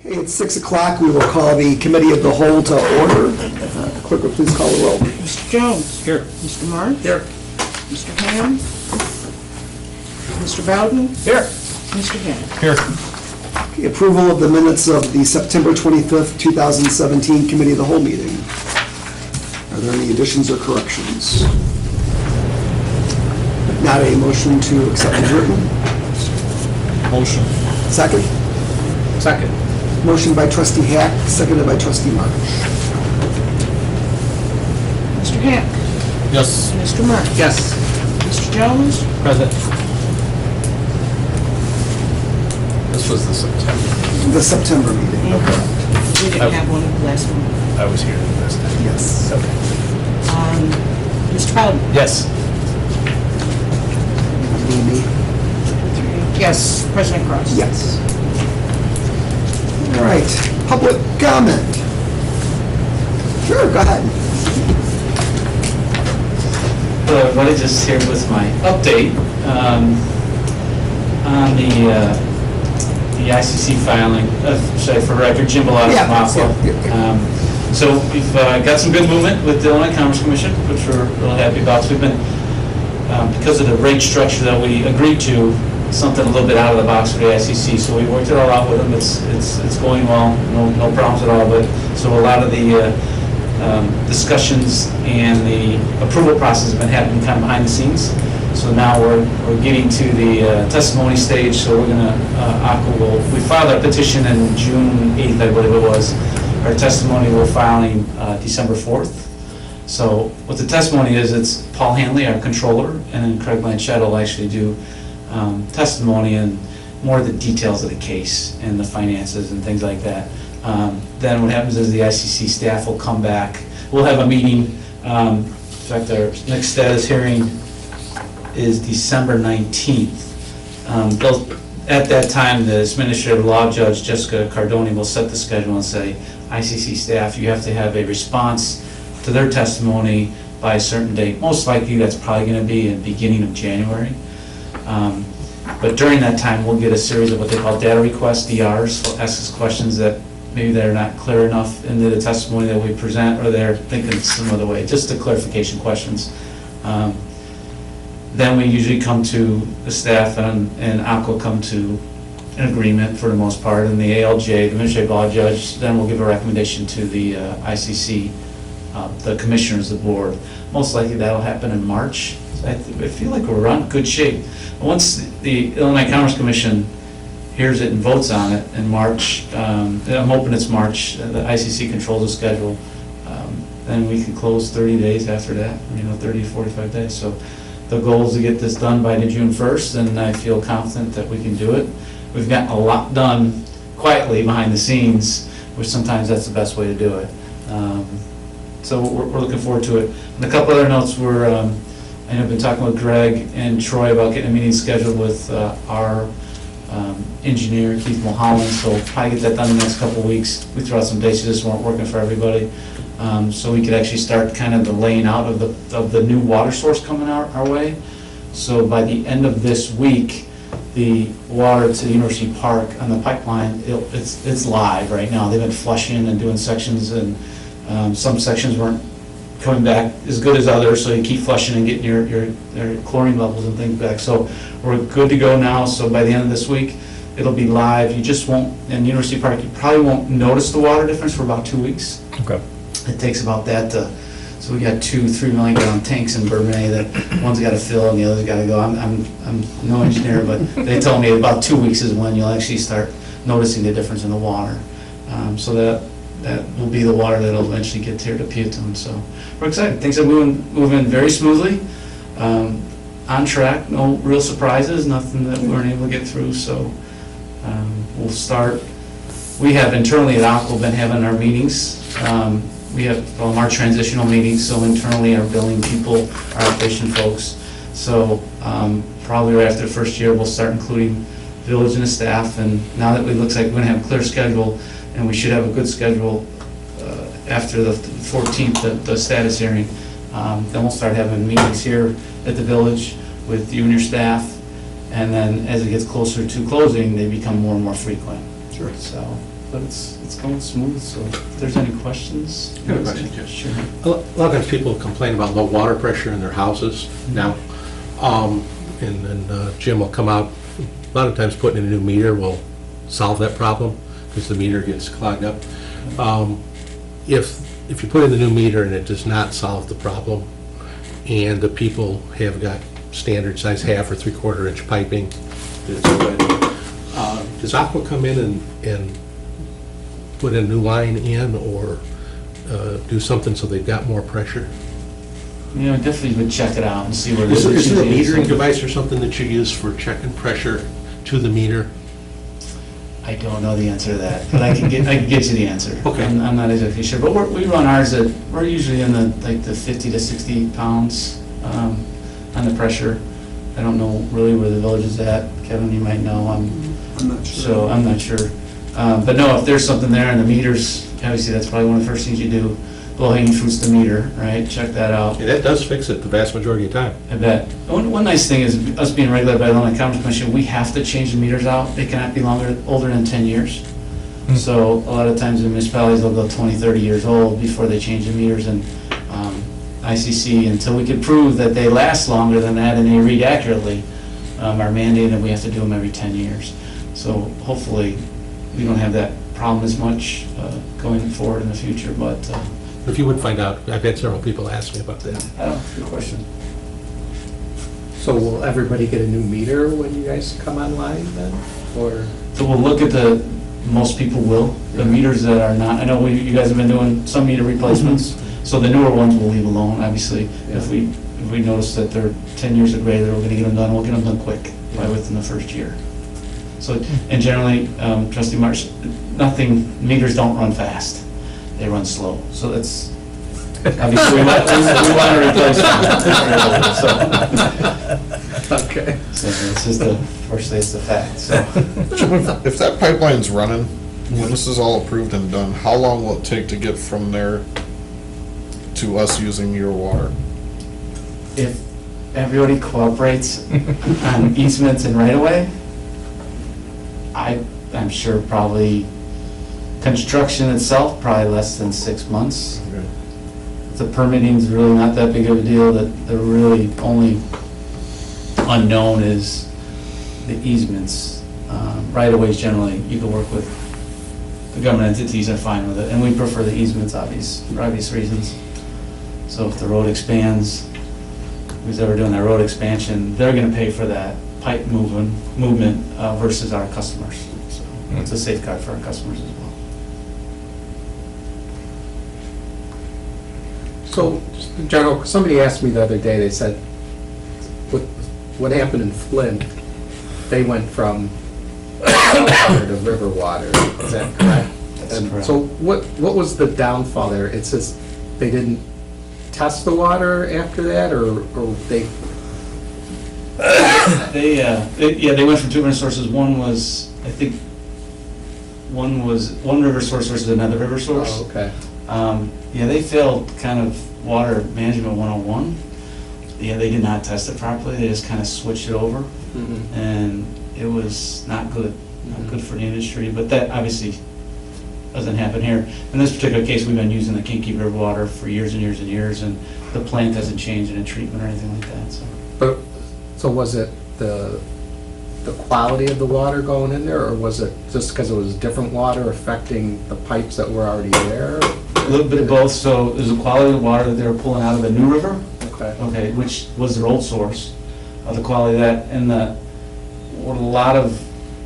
Okay, it's 6 o'clock. We will call the Committee of the Whole to order. Clerk, will please call the roll. Mr. Jones. Here. Mr. Mark. Here. Mr. Ham. Mr. Bowden. Here. Mr. Hammond. Here. Okay, approval of the minutes of the September 25th, 2017 Committee of the Whole meeting. Are there any additions or corrections? If not, a motion to accept as written. Motion. Second. Second. Motion by Trustee Hack, seconded by Trustee March. Mr. Hack. Yes. Mr. Mark. Yes. Mr. Jones. Present. This was the September. The September meeting. We didn't have one last one. I was here this time. Yes. Okay. Mr. Bowden. Yes. Amy? Yes. President Cross. Yes. All right, public comment. Sure, go ahead. What I just shared was my update on the ICC filing. Sorry, for record, Jim Bellotto from Mafia. So we've got some good movement with the Illinois Commerce Commission, which we're really happy about. So we've been, because of the rate structure that we agreed to, something a little bit out of the box for the ICC. So we worked it all out with them. It's going well, no problems at all. But so a lot of the discussions and the approval process have been happening kind of behind the scenes. So now we're getting to the testimony stage. So we're gonna we filed our petition in June 8th, I believe it was. Our testimony we're filing December 4th. So what the testimony is, it's Paul Hanley, our controller, and then Craig Blanchett will actually do testimony and more of the details of the case and the finances and things like that. Then what happens is the ICC staff will come back. We'll have a meeting. In fact, our next status hearing is December 19th. At that time, the administrative law judge, Jessica Cardoni, will set the schedule and say, ICC staff, you have to have a response to their testimony by a certain date. Most likely, that's probably going to be in the beginning of January. But during that time, we'll get a series of what they call data requests, DRs. Will ask us questions that maybe they're not clear enough into the testimony that we present, or they're thinking some other way, just the clarification questions. Then we usually come to the staff, and ACO come to an agreement for the most part, and the ALJ, the administrative law judge, then we'll give a recommendation to the ICC, the commissioners of the board. Most likely that'll happen in March. So I feel like we're in good shape. Once the Illinois Commerce Commission hears it and votes on it in March, I'm hoping it's March, the ICC controls the schedule, then we can close 30 days after that, 30 to 45 days. So the goal is to get this done by the June 1st, and I feel confident that we can do it. We've gotten a lot done quietly behind the scenes, which sometimes that's the best way to do it. So we're looking forward to it. And a couple other notes I've been talking with Greg and Troy about getting a meeting scheduled with our engineer, Keith Mulholland, so we'll probably get that done in the next couple of weeks. We threw out some dates that just weren't working for everybody. So we could actually start kind of the laying out of the new water source coming our way. So by the end of this week, the water to the University Park on the pipeline, it's live right now. They've been flushing and doing sections, and some sections weren't coming back as good as others, so you keep flushing and getting your chlorine levels and things back. So we're good to go now. So by the end of this week, it'll be live. You just won't, in University Park, you probably won't notice the water difference for about 2 weeks. Okay. It takes about that to, so we got 2-3 million gallon tanks in Bourbonnais that one's got to fill and the other's got to go. I'm no engineer, but they told me about 2 weeks is when you'll actually start noticing the difference in the water. So that will be the water that'll eventually get here to Peotone. So we're excited. Things are moving very smoothly, on track. No real surprises. Nothing that we weren't able to get through. So we'll start. We have internally at ACO been having our meetings. We have our transitional meetings. So internally, our billing people, our operation folks. So probably right after the first year, we'll start including village and the staff. And now that it looks like we're going to have a clear schedule, and we should have a good schedule after the 14th, the status hearing. Then we'll start having meetings here at the village with you and your staff, and then as it gets closer to closing, they become more and more frequent. Sure. So but it's going smooth, so if there's any questions. I have a question, Jim. Sure. A lot of times people complain about low water pressure in their houses now. And then Jim will come out, a lot of times putting in a new meter will solve that problem because the meter gets clogged up. If you put in the new meter and it does not solve the problem, and the people have got standard size 1/2 or 3/4 inch piping, it's wet, does Aqua come in and put a new line in or do something so they've got more pressure? You know, definitely would check it out and see where Is there a is. metering device or something that you use for checking pressure to the meter? I don't know the answer to that, but I can get you the answer. Okay. I'm not exactly sure, but we run ours at, we're usually in the 50 to 60 pounds on the pressure. I don't know really where the village is at. Kevin, you might know. I'm not sure. So I'm not sure. But no, if there's something there and the meters, obviously that's probably one of the first things you do. Low hanging fruit's the meter, right? Check that out. And that does fix it the vast majority of the time. I bet. One nice thing is us being regulated by the Illinois Commerce Commission, we have to change the meters out. They cannot be older than 10 years. So a lot of times in municipalities, they'll go 20, 30 years old before they change the meters. And ICC, until we can prove that they last longer than that and they read accurately, are mandated that we have to do them every 10 years. So hopefully we don't have that problem as much going forward in the future, but If you would find out, I've had several people ask me about that. I don't know, good question. So will everybody get a new meter when you guys come online then? Or, So we'll look at most people will, the meters that are not, I know you guys have been doing some meter replacements, so the newer ones we'll leave alone, obviously. If we notice that they're 10 years or greater, we're gonna get them done, we'll get them done quick, probably within the first year. So, and generally, trustee Marsh, meters don't run fast, they run slow, so that's, obviously, we want to replace them. okay. So it's just unfortunately, it's the fact, so. If that pipeline's running, when this is all approved and done, how long will it take to get from there to us using your water? If everybody cooperates on easements and right-of-way, I'm sure probably construction itself, probably less than 6 months. Okay. The permitting's really not that big of a deal, that the really only unknown is the easements. Right-of-ways generally, you can work with, the government entities are fine with it, and we prefer the easements for obvious reasons. So if the road expands, who's ever doing that road expansion, they're gonna pay for that pipe movement versus our customers. So it's a safeguard for our customers as well. So, General, somebody asked me the other day, they said, what happened in Flint, they went from water to river water, is that correct? That's And correct. so what was the downfall there? It says they didn't test the water after that, or they, They went from two different sources. One was, I think, one river source versus another river source. oh, okay. Yeah, they failed kind of water management 101. Yeah, they did not test it properly. They just kind of switched it over, Mhm. and it was not good for the industry. But that obviously doesn't happen here. In this particular case, we've been using the Kinky River water for years and years and years, and the plant hasn't changed in treatment or anything like that. So. But, so was it the quality of the water going in there, or was it just because it was different water affecting the pipes that were already there? A little bit of both. So there's the quality of the water that they were pulling out of the new river, Okay. which was their old source, the quality of that, and what a lot of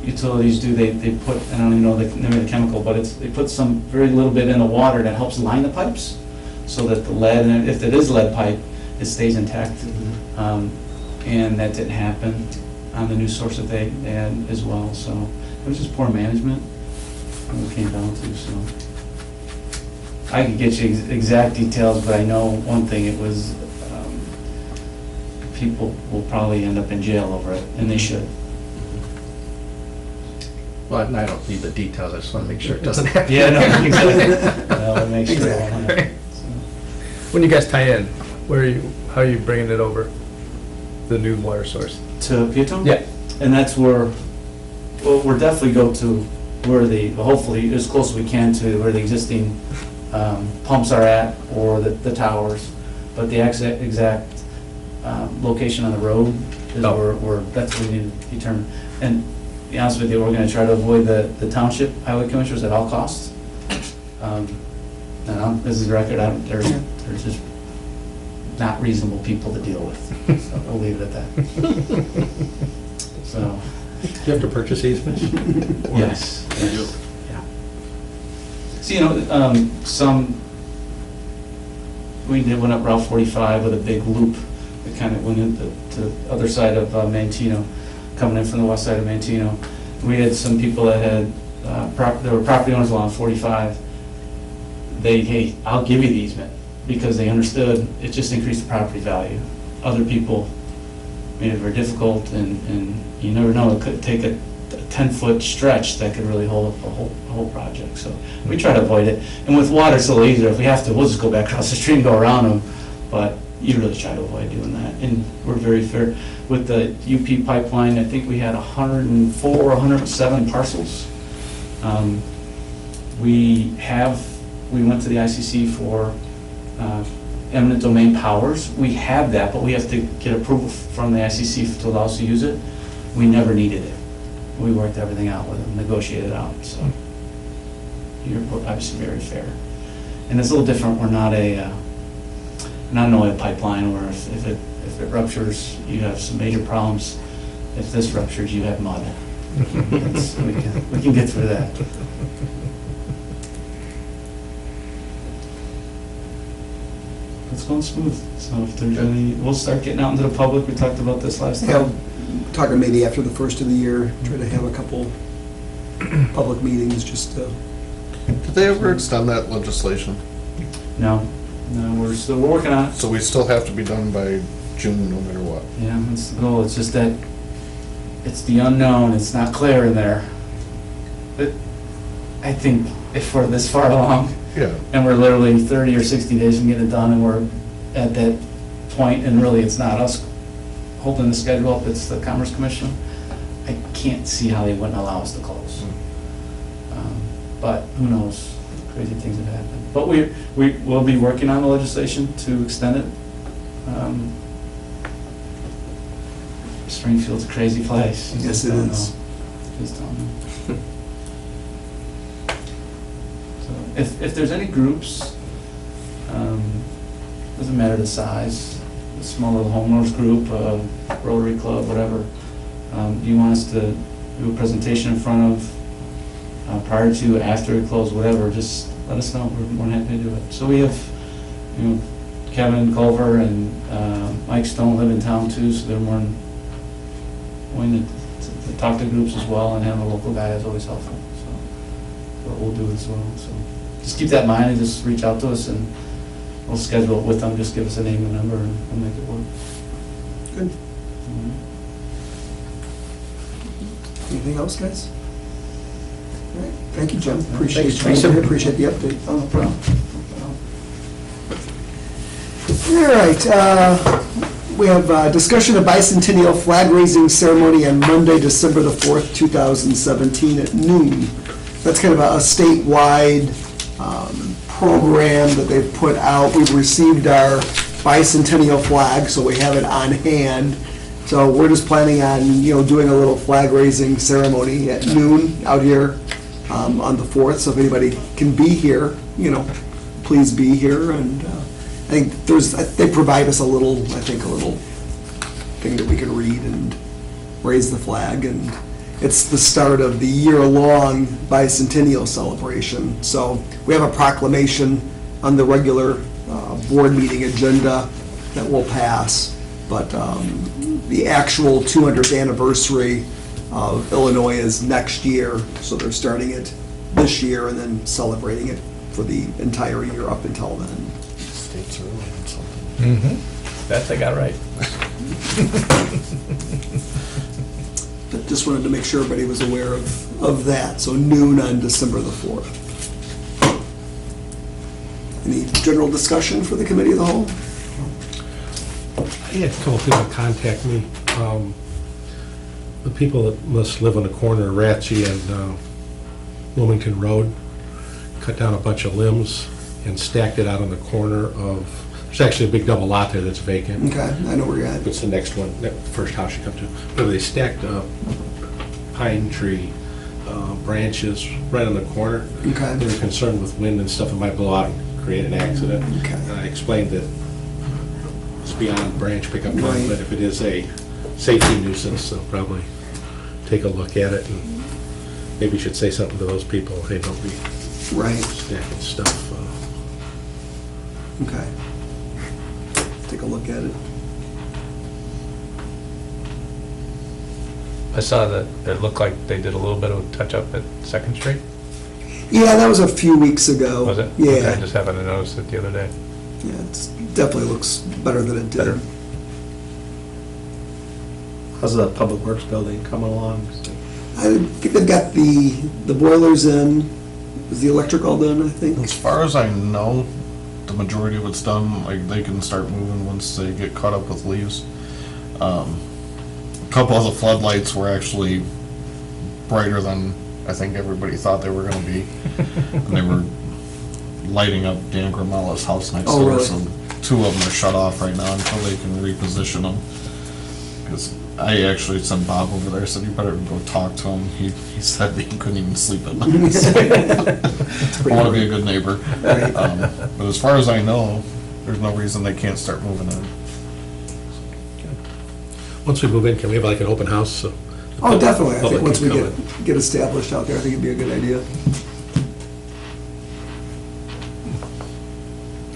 utilities do, they put, I don't even know the name of the chemical, but they put some very little bit in the water that helps line the pipes, so that the lead, and if it is lead pipe, it stays intact. And that didn't happen on the new source that they had as well, so it was just poor management, what it came down to, so. I could get you exact details, but I know one thing, it was, people will probably end up in jail over it, and they should. Well, and I don't need the details, I just want to make sure it doesn't happen. Yeah, no, exactly. That'll make sure. Exactly. When you guys tie in, how are you bringing it over? The new water source? To Peotone? Yeah. And that's where, well, we'll definitely go to where hopefully as close as we can to where the existing pumps are at, or the towers. But the exact location on the road is that's what we need to determine. And to be honest with you, we're gonna try to avoid the township highway commissioners at all costs. And this is the record, they're just not reasonable people to deal with. So I'll leave it at that. So, Do you have to purchase easements? yes. Yeah. So, went up Route 45 with a big loop that kind of went into the other side of Mantino, coming in from the west side of Mantino. We had some people that had, there were property owners along 45. Hey, I'll give you the easement, because they understood it just increased the property value. Other people made it very difficult, and you never know, it could take a 10-foot stretch that could really hold up a whole project. So we try to avoid it. And with water, it's a little easier. If we have to, we'll just go back across the street and go around them. But you really try to avoid doing that. And we're very fair. With the UP pipeline, I think we had 104 or 107 parcels. We went to the ICC for eminent domain powers. We have that, but we have to get approval from the ICC to allow us to use it. We never needed it. We worked everything out with them, negotiated out, so you're obviously very fair. And it's a little different. We're not an oil pipeline where if it ruptures, you have some major problems. If this ruptures, you have mud. We can get through that. It's going smooth. So if there's any, we'll start getting out into the public. We talked about this last time. Yeah, talking maybe after the first of the year, try to have a couple public meetings just to. Did they ever extend that legislation? No, we're still working on it. So we still have to be done by June, no matter what? Yeah, that's the goal. It's just that it's the unknown. It's not clear in there. But I think if we're this far along, Yeah. and we're literally 30 or 60 days from getting it done, and we're at that point, and really it's not us holding the schedule up, it's the Commerce Commission, I can't see how they wouldn't allow us to close. But who knows, crazy things have happened. But we will be working on the legislation to extend it. Springfield's a crazy place. You Yes, just it don't is. know. Just don't know. So if there's any groups, doesn't matter the size, a small little homeowners group, Rotary Club, whatever, you want us to do a presentation in front of, prior to, after we close, whatever, just let us know. We're more than happy to do it. So we have, Kevin Culver and Mike Stone live in town too, so they're more than willing to talk to groups as well, and having a local guy is always helpful. So what we'll do as well. So just keep that in mind and just reach out to us, and we'll schedule it with them. Just give us a name and number, and we'll make it work. Good. Anything else, guys? All right. Thank you, Jim. Appreciate you. Appreciate the update. Oh, no problem. All right, we have discussion of bicentennial flag raising ceremony on Monday, December the 4th, 2017 at noon. That's kind of a statewide program that they've put out. We've received our bicentennial flag, so we have it on hand. So we're just planning on, doing a little flag raising ceremony at noon out here on the 4th. So if anybody can be here, please be here. And I think they provide us a little thing that we can read and raise the flag, and it's the start of the year-long bicentennial celebration. So we have a proclamation on the regular board meeting agenda that will pass, but the actual 200th anniversary of Illinois is next year, so they're starting it this year and then celebrating it for the entire year up until then. States are running something. That I got right. But just wanted to make sure everybody was aware of that. So noon on December the 4th. Any general discussion for the committee of the whole? I had a couple people contact me. The people that must live on the corner of Ratchie and Wilmington Road, cut down a bunch of limbs and stacked it out on the corner of, there's actually a big double lot there that's vacant. Okay, I know where you're at. It's the next one, that first house you come to. But they stacked pine tree branches right on the corner. Okay. They were concerned with wind and stuff, it might blow out and create an accident. Okay. And I explained that it's beyond branch pickup time, Right. but if it is a safety nuisance, they'll probably take a look at it and maybe should say something to those people, hey, don't be Right, stacking stuff. okay. Take a look at it. I saw that it looked like they did a little bit of touch-up at Second Street. Yeah, that was a few weeks ago. Was it? Yeah. Okay, I just happened to notice it the other day. Yeah, it definitely looks better than it did. Better. How's the Public Works building coming along? I think they've got the boilers in. Is the electric all done, I think? As far as I know, the majority of it's done, like, they can start moving once they get caught up with leaves. A couple of the floodlights were actually brighter than I think everybody thought they were gonna be. And they were lighting up Dan Grimala's house next Oh, door, really? so 2 of them are shut off right now until they can reposition them. Because I actually sent Bob over there, said you better go talk to him. He said that he couldn't even sleep at night. I wanna be a good neighbor. Right. But as far as I know, there's no reason they can't start moving in. Once we move in, can we have like an open house? So the Oh, public- definitely. I think public once can we come in. get established out there, I think it'd be a good idea.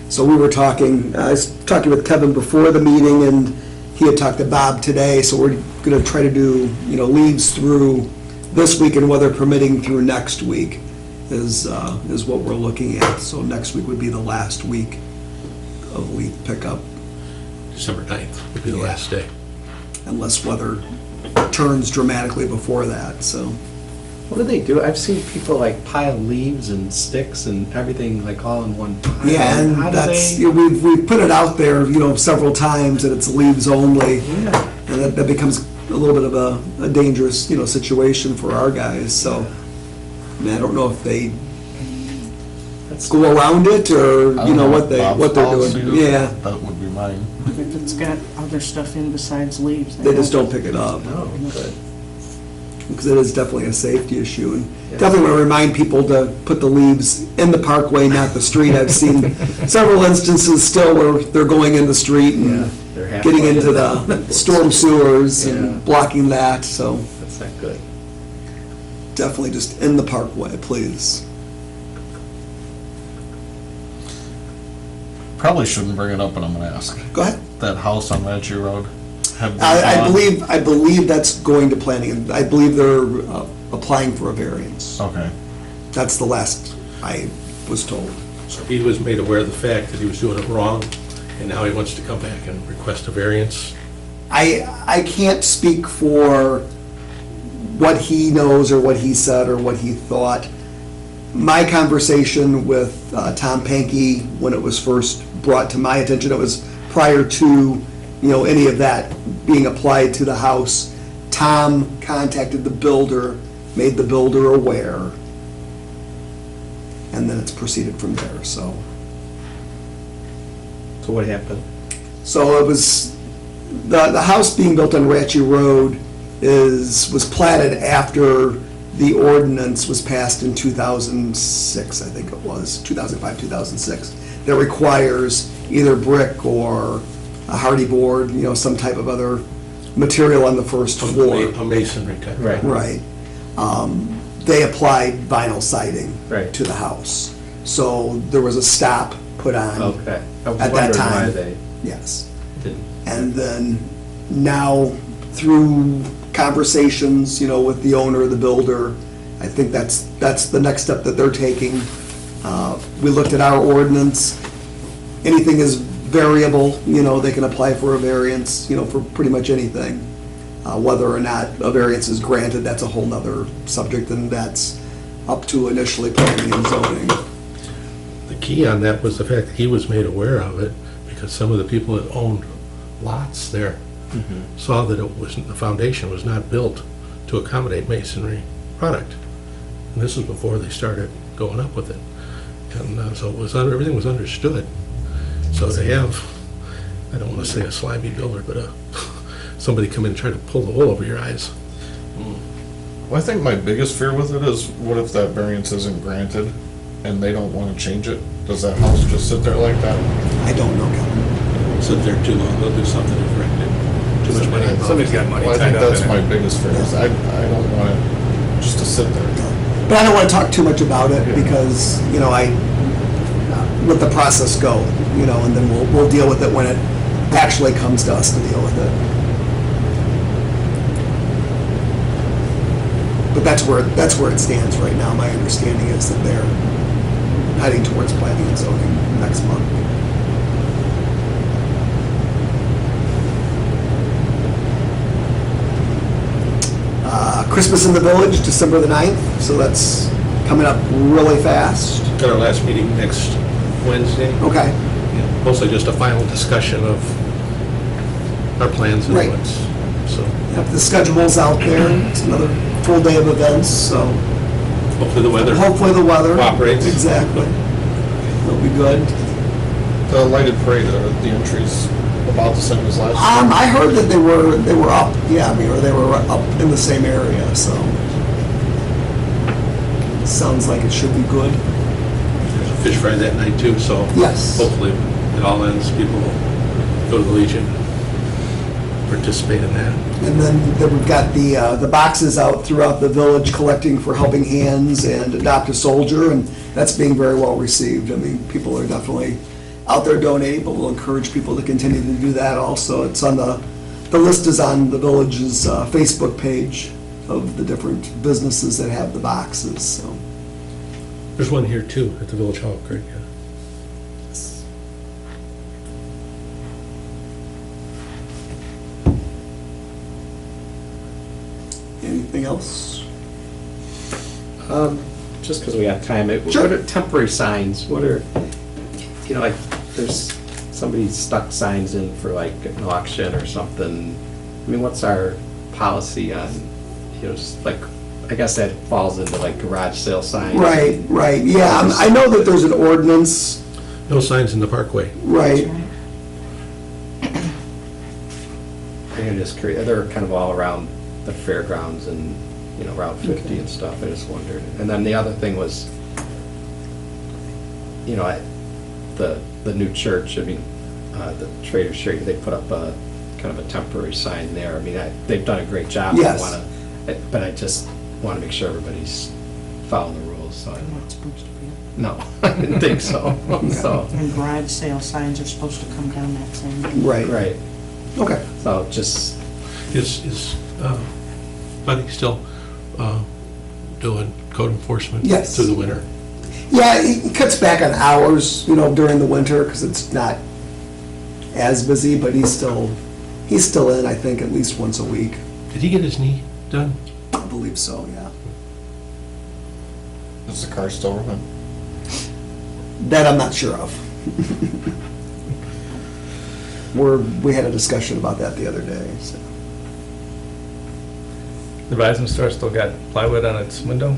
So we were talking, I was talking with Kevin before the meeting, and he had talked to Bob today, so we're gonna try to do, leaves through this week and weather permitting through next week is what we're looking at. So next week would be the last week of leaf pickup, December 9th would be the Yeah. last day. unless weather turns dramatically before that, so. What do they do? I've seen people like pile leaves and sticks and everything like all in one pile. Yeah, and How do that's, they- we've put it out there, several times, and it's leaves only. Yeah. And that becomes a little bit of a dangerous, situation for our guys, so. I mean, I don't know if they That's- go around it, or, I don't know what Bob's they're policy doing. is. Yeah, That would be mine. If it's got other stuff in besides leaves. they just don't pick it up, Oh, good. because it is definitely a safety issue. And Yeah. definitely want to remind people to put the leaves in the parkway, not the street. I've seen several instances still where they're going in the street Yeah, and they're halfway getting into down. the storm sewers Yeah. and blocking that, so That's not good. definitely just in the parkway, please. Probably shouldn't bring it up, but I'm gonna ask. Go ahead. That house on Ritchie Road, have they I gone- believe that's going to planning, and I believe they're applying for a variance. Okay. That's the last I was told. So he was made aware of the fact that he was doing it wrong, and now he wants to come back and request a variance. I can't speak for what he knows or what he said or what he thought. My conversation with Tom Pankey, when it was first brought to my attention, it was prior to, any of that being applied to the house. Tom contacted the builder, made the builder aware, and then it's proceeded from there, so. So what happened? So it was, the house being built on Ratchy Road was platted after the ordinance was passed in 2006, I think it was, 2005, 2006, that requires either brick or a hardy board, some type of other material on the first floor. A masonry type. Right. Right. They applied vinyl siding Right. to the house. So there was a stop put on. Okay. I was At that wondering why time. they Yes. didn't. And then now, through conversations, with the owner, the builder, I think that's the next step that they're taking. We looked at our ordinance. Anything is variable, they can apply for a variance, for pretty much anything. Whether or not a variance is granted, that's a whole nother subject, and that's up to initially planning and zoning. The key on that was the fact that he was made aware of it, because some of the people that owned lots there saw that the foundation was not built to accommodate masonry product. And this was before they started going up with it. And so it was, everything was understood. So to have, I don't want to say a slimy builder, but somebody come in and try to pull the wool over your eyes. Well, I think my biggest fear with it is, what if that variance isn't granted and they don't want to change it? Does that house just sit there like that? I don't know, Kevin. Sit there too long, they'll do something to correct it. Too much money involved. Somebody's got money Well, I tied think up that's in my it. biggest fear, is I don't want it just to sit there. But I don't want to talk too much about it because, you know, I let the process go, you know, and then we'll deal with it when it actually comes to us to deal with it. But that's where it stands right now. My understanding is that they're heading towards planning and zoning next month. Christmas in the Village, December the 9th, so that's coming up really fast. Got our last meeting next Wednesday. Okay, Yeah, mostly just a final discussion of our plans and Right. what's, so yep, the schedule's out there. It's another full day of events, so hopefully the weather. hopefully the weather. Cooperates. Exactly. It'll be good. The lighted parade, the entries about the same as last year. I heard that they were up, yeah, I mean, or they were up in the same area, so. Sounds like it should be good. There's a fish fry that night too, so Yes. hopefully it all ends, people will go to the Legion, participate in that. And then we've got the boxes out throughout the village collecting for Helping Hands and Adopt a Soldier, and that's being very well received. I mean, people are definitely out there donating, but we'll encourage people to continue to do that also. It's on the list is on the village's Facebook page of the different businesses that have the boxes, so. There's one here too, at the Village Hall, correct? Yeah. Anything else? Just because we have time, Sure. what are temporary signs? What are, you know, like, there's, somebody stuck signs in for like an auction or something. I mean, what's our policy on, you know, just like, I guess that falls into like garage sale signs. Right, yeah, I know that there's an ordinance, No signs in the parkway. right, I'm just curious, they're kind of all around the fairgrounds and, you know, Route 50 and stuff, I just wondered. And then the other thing was, you know, the new church, I mean, the Trader Street, they put up a, kind of a temporary sign there. I mean, they've done a great job. Yes. But I just want to make sure everybody's following the rules, so. They're not supposed to be. No, I didn't think so, so, And garage sale signs are supposed to come down that same day. right. right, Okay, so just, Is Buddy still doing code enforcement? Yes. Through the winter? yeah, he cuts back on hours, you know, during the winter, because it's not as busy, but he's still in, I think, at least once a week. Did he get his knee done? I believe so, yeah. Is the car still running? That I'm not sure of. We had a discussion about that the other day, so. The Verizon store still got plywood on its window,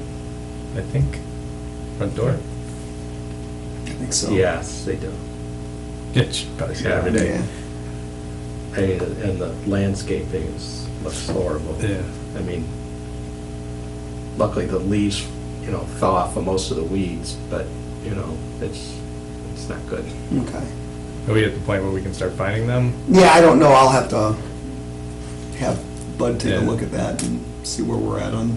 I think, front door. I think so. yes, they do. Yeah, you should probably see it every day. Yeah. And the landscaping looks horrible. Yeah. I mean, luckily the leaves, you know, fell off of most of the weeds, but, you know, it's not good. Okay. Are we at the point where we can start finding them? Yeah, I don't know, I'll have to have Bud take a Yeah. look at that and see where we're at on.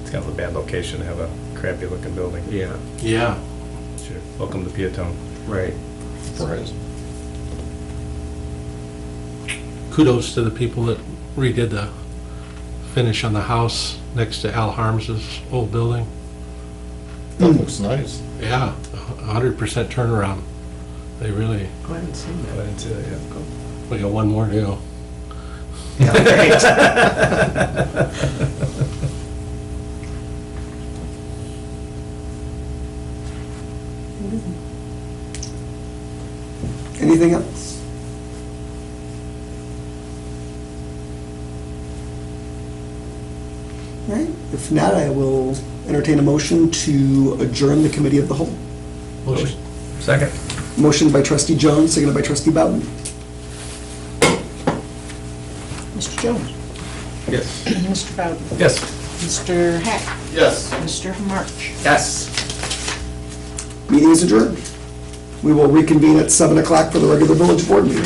It's kind of a bad location to have a crappy looking building. Yeah, Yeah. Sure. Welcome to Peotone. right. Right. Kudos to the people that redid the finish on the house next to Al Harms's old building. That looks nice. Yeah, 100% turnaround. They really, Go ahead and see I that. didn't see that yet. we got one more to go. Anything else? Right, if not, I will entertain a motion to adjourn the committee of the whole. Motion. Second. Motion by trustee Jones, seconded by trustee Bowden. Mr. Jones? Yes. Mr. Bowden? Yes. Mr. Hack? Yes. Mr. March? Yes. Meeting is adjourned. We will reconvene at 7 o'clock for the regular village board meeting.